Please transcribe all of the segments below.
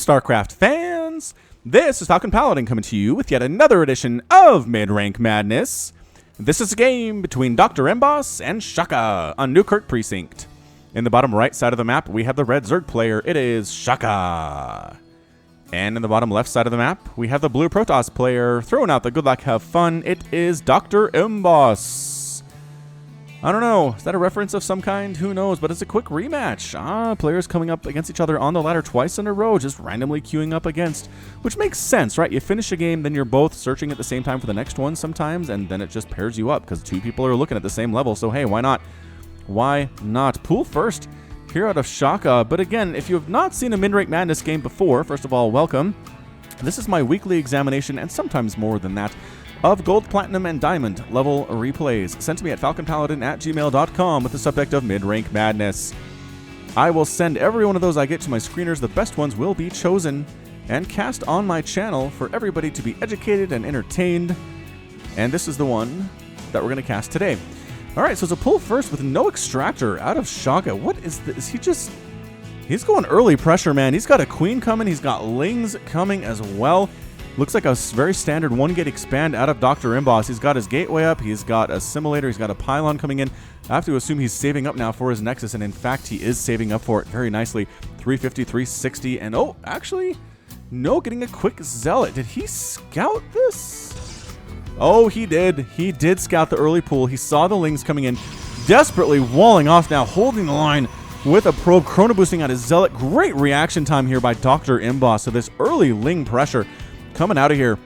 StarCraft fans! This is Falcon Paladin coming to you with yet another edition of MidRank Madness. This is a game between DrEmboss and Shaka on Newkirk Precinct. In the bottom right side of the map, we have the red Zerg player. It is Shaka. And in the bottom left side of the map, we have the blue Protoss player. Throwing out the good luck, have fun. It is DrEmboss. I don't know. Is that a reference of some kind? Who knows? But it's a quick rematch. Players coming up against each other on the ladder twice in a row, just randomly queuing up against. Which makes sense, right? You finish a game, then you're both searching at the same time for the next one sometimes, and then it just pairs you up because two people are looking at the same level. So hey, why not? Why not? Pool first here out of Shaka. But again, if you have not seen a MidRank Madness game before, first of all, welcome. This is my weekly examination, and sometimes more than that, of gold, platinum, and diamond level replays sent to me at falconpaladin@gmail.com with the subject of MidRank Madness. I will send every one of those I get to my screeners. The best ones will be chosen and cast on my channel for everybody to be educated and entertained. And this is the one that we're going to cast today. Alright, so it's a pull first with no extractor out of Shaka. What is this? He's going early pressure, man. He's got a queen coming. He's got lings coming as well. Looks like a very standard one-gate expand out of DrEmboss. He's got his gateway up. He's got a simulator. He's got a pylon coming in. I have to assume he's saving up now for his Nexus, and in fact, he is saving up for it very nicely. 350, 360, and oh, actually, no, getting a quick Zealot. Did he scout this? Oh, he did. He did scout the early pool. He saw the lings coming in, desperately walling off now, holding the line with a probe, chrono boosting out his Zealot. Great reaction time here by DrEmboss. So this early ling pressure coming out of here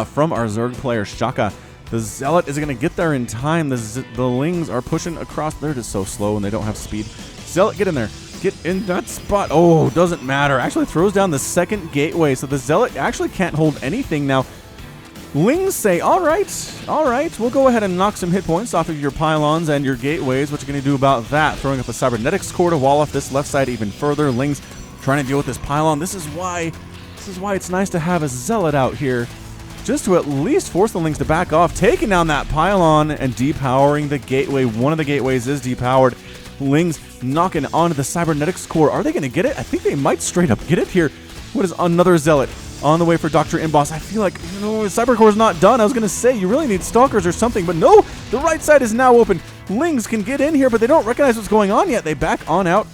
from our Zerg player, Shaka. The Zealot is going to get there in time. The lings are pushing across. They're just so slow and they don't have speed. Zealot, get in there. Get in that spot. Oh, doesn't matter. Actually throws down the second gateway. So the Zealot actually can't hold anything now. Lings say, all right, we'll go ahead and knock some hit points off of your pylons and your gateways. What you going to do about that? Throwing up a cybernetics core to wall off this left side even further. Lings trying to deal with this pylon. This is why it's nice to have a Zealot out here, just to at least force the lings to back off, taking down that pylon and depowering the gateway. One of the gateways is depowered. Lings knocking onto the cybernetics core. Are they going to get it? I think they might straight up get it here. What is another Zealot on the way for DrEmboss? I feel like, Cybercore's not done. I was going to say, you really need Stalkers or something, but no, the right side is now open. Lings can get in here, but they don't recognize what's going on yet. They back on out.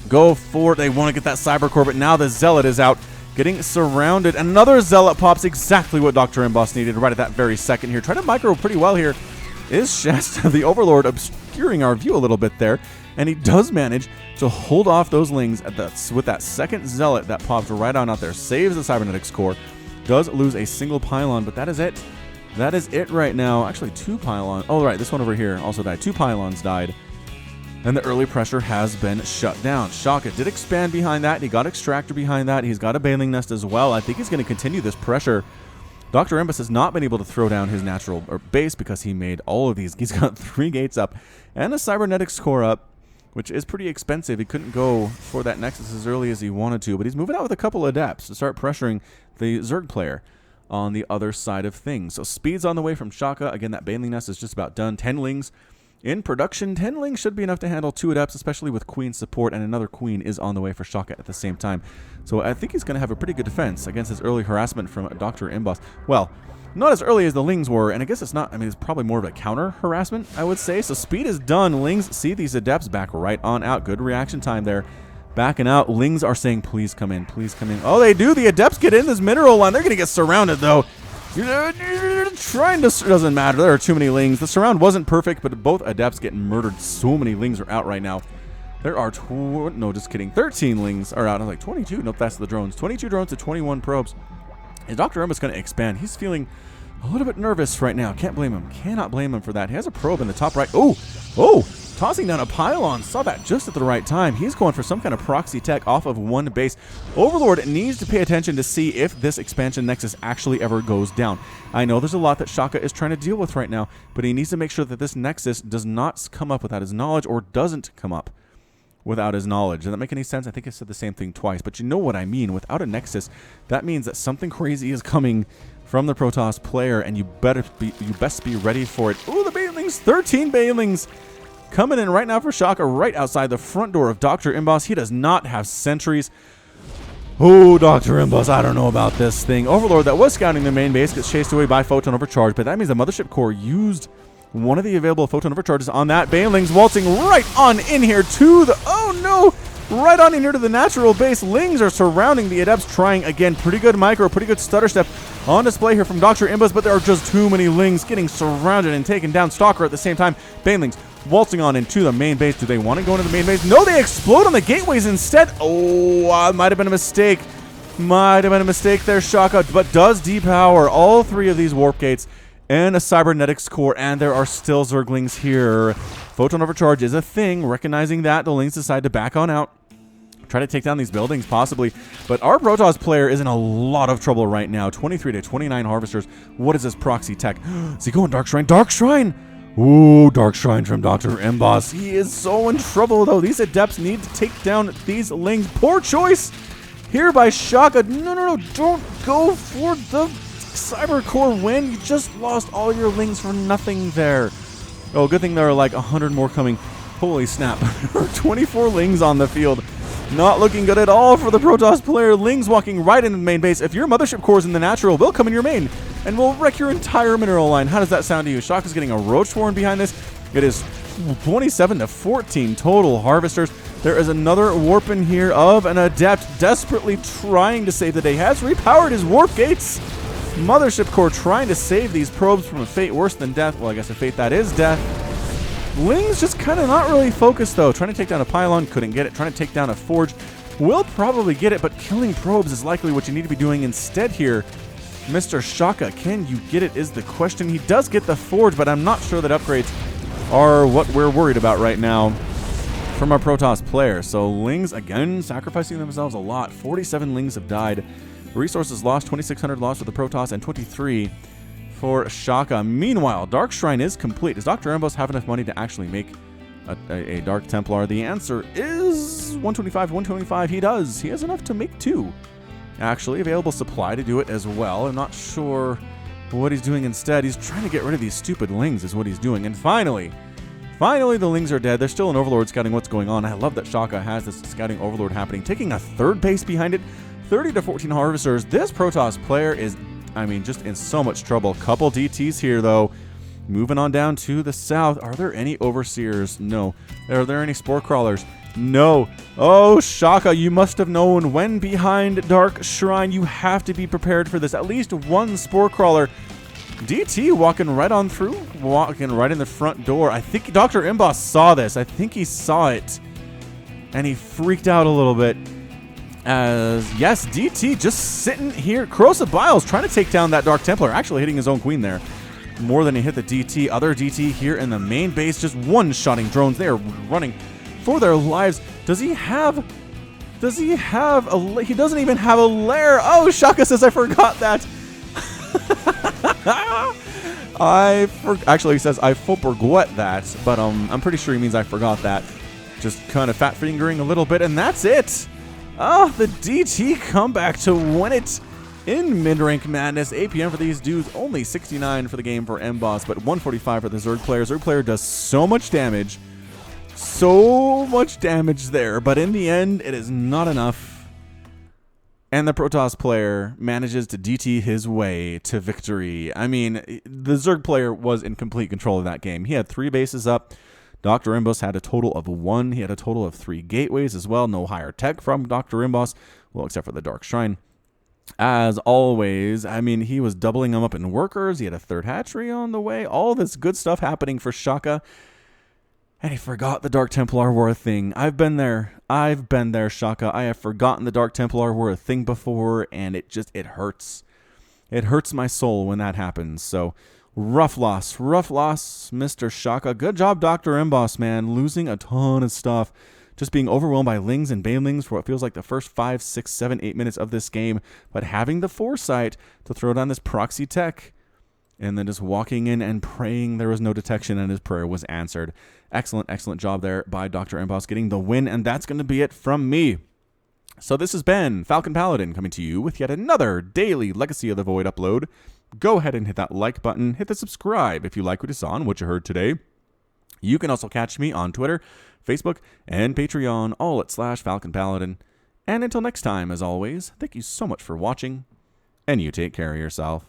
Go for it. They want to get that Cybercore, but now the Zealot is out, getting surrounded. Another Zealot pops, exactly what DrEmboss needed right at that very second here. Try to micro pretty well here. Is Shasta, the Overlord, obscuring our view a little bit there, and he does manage to hold off those lings with that second Zealot that popped right on out there. Saves the cybernetics core. Does lose a single pylon, but that is it. That is it right now. Actually, two pylons. Oh, right, this one over here also died. Two pylons died. And the early pressure has been shut down. Shaka did expand behind that. He got extractor behind that. He's got a baling nest as well. I think he's going to continue this pressure. DrEmboss has not been able to throw down his natural base because he made all of these. He's got 3 gates up and a cybernetics core up, which is pretty expensive. He couldn't go for that Nexus as early as he wanted to, but he's moving out with a couple of adepts to start pressuring the Zerg player on the other side of things. So speed's on the way from Shaka. Again, that baling nest is just about done. 10 lings in production. 10 lings should be enough to handle 2 adepts, especially with queen support, and another queen is on the way for Shaka at the same time. So I think he's going to have a pretty good defense against his early harassment from DrEmboss. Well, not as early as the lings were, and I guess it's not, it's probably more of a counter harassment, I would say. So speed is done. Lings see these adepts back right on out. Good reaction time there. Backing out. Lings are saying, please come in, please come in. Oh, they do. The adepts get in this mineral line. They're going to get surrounded, though. Trying to, doesn't matter. There are too many lings. The surround wasn't perfect, but both adepts get murdered. So many lings are out right now. There are, no, just kidding. 13 lings are out. I was like, 22? Nope, that's the drones. 22 drones to 21 probes. And DrEmboss going to expand. He's feeling a little bit nervous right now. Can't blame him. Cannot blame him for that. He has a probe in the top right. Oh, tossing down a pylon. Saw that just at the right time. He's going for some kind of proxy tech off of one base. Overlord needs to pay attention to see if this expansion Nexus actually ever goes down. I know there's a lot that Shaka is trying to deal with right now, but he needs to make sure that this Nexus does not come up without his knowledge, or doesn't come up without his knowledge. Does that make any sense? I think I said the same thing twice, but you know what I mean. Without a Nexus, that means that something crazy is coming from the Protoss player, and you best be ready for it. Oh, the Bailings, 13 Bailings coming in right now for Shaka, right outside the front door of DrEmboss. He does not have sentries. Oh, DrEmboss, I don't know about this thing. Overlord that was scouting the main base gets chased away by Photon Overcharge, but that means the Mothership Core used one of the available Photon Overcharges on that. Banelings waltzing right on in here to the... Oh, no! Right on in here to the natural base. Lings are surrounding the Adepts, trying again. Pretty good micro, pretty good stutter step on display here from DrEmboss, but there are just too many Lings getting surrounded and taking down Stalker at the same time. Banelings waltzing on into the main base. Do they want to go into the main base? No, they explode on the gateways instead. Oh, might have been a mistake. Might have been a mistake there, Shaka, but does depower all three of these warp gates and a cybernetics core, and there are still Zerglings here. Photon Overcharge is a thing. Recognizing that, the Lings decide to back on out. Try to take down these buildings, possibly. But our Protoss player is in a lot of trouble right now. 23 to 29 Harvesters. What is this proxy tech? Is he going Dark Shrine? Dark Shrine! Ooh, Dark Shrine from DrEmboss. He is so in trouble, though. These Adepts need to take down these Lings. Poor choice here by Shaka. No. Don't go for the Cyber Core win. You just lost all your Lings for nothing there. Oh, good thing there are like 100 more coming. Holy snap. 24 Lings on the field. Not looking good at all for the Protoss player. Lings walking right into the main base. If your Mothership Core is in the natural, we'll come in your main and we'll wreck your entire mineral line. How does that sound to you? Shaka's getting a Roach Swarm behind this. It is 27 to 14 total Harvesters. There is another warp in here of an Adept desperately trying to save the day. Has repowered his warp gates. Mothership Core trying to save these probes from a fate worse than death. Well, I guess a fate that is death. Lings just kind of not really focused, though. Trying to take down a pylon, couldn't get it. Trying to take down a forge, will probably get it, but killing probes is likely what you need to be doing instead here. Mr. Shaka, can you get it is the question. He does get the forge, but I'm not sure that upgrades are what we're worried about right now from our Protoss player. So Lings, again, sacrificing themselves a lot. 47 Lings have died. Resources lost, 2,600 lost for the Protoss, and 23 for Shaka. Meanwhile, Dark Shrine is complete. Does DrEmboss have enough money to actually make a Dark Templar? The answer is 125, 125. He does. He has enough to make two. Actually, available supply to do it as well. I'm not sure what he's doing instead. He's trying to get rid of these stupid Lings is what he's doing. And finally, the Lings are dead. There's still an Overlord scouting what's going on. I love that Shaka has this scouting Overlord happening, taking a third base behind it. 30 to 14 Harvesters. This Protoss player is, I mean, just in so much trouble. Couple DTs here, though. Moving on down to the south. Are there any Overseers? No. Are there any Spore Crawlers? No. Oh, Shaka, you must have known when behind Dark Shrine. You have to be prepared for this. At least one Spore Crawler. DT walking right on through. Walking right in the front door. I think DrEmboss saw this. I think he saw it. And he freaked out a little bit. As, yes, DT just sitting here. Corrosive Biles trying to take down that Dark Templar. Actually hitting his own queen there. More than he hit the DT. Other DT here in the main base. Just one-shotting drones. They are running for their lives. Does he have a... He doesn't even have a lair. Oh, Shaka says I forgot that. Actually, he says I forgot that. But I'm pretty sure he means I forgot that. Just kind of fat-fingering a little bit. And that's it. Oh, the DT comeback to win it in MidRank Madness. APM for these dudes, only 69 for the game for MBoss, but 145 for the Zerg player. Zerg player does so much damage. So much damage there, but in the end, it is not enough. And the Protoss player manages to DT his way to victory. I mean, the Zerg player was in complete control of that game. He had 3 bases up. DrEmboss had a total of 1. He had a total of 3 gateways as well. No higher tech from DrEmboss, well, except for the Dark Shrine. As always, I mean, he was doubling them up in workers. He had a 3rd hatchery on the way. All this good stuff happening for Shaka. And he forgot the Dark Templar were a thing. I've been there, Shaka. I have forgotten the Dark Templar were a thing before, and it hurts. It hurts my soul when that happens. So, rough loss, Mr. Shaka. Good job, DrEmboss, man. Losing a ton of stuff. Just being overwhelmed by Lings and Banelings for what feels like the first 5, 6, 7, 8 minutes of this game. But having the foresight to throw down this proxy tech and then just walking in and praying there was no detection and his prayer was answered. Excellent job there by DrEmboss getting the win. And that's going to be it from me. So this has been Falcon Paladin coming to you with yet another daily Legacy of the Void upload. Go ahead and hit that like button. Hit the subscribe if you like what you saw and what you heard today. You can also catch me on Twitter, Facebook, and Patreon, all at /Falcon Paladin. And until next time, as always, thank you so much for watching, and you take care of yourself.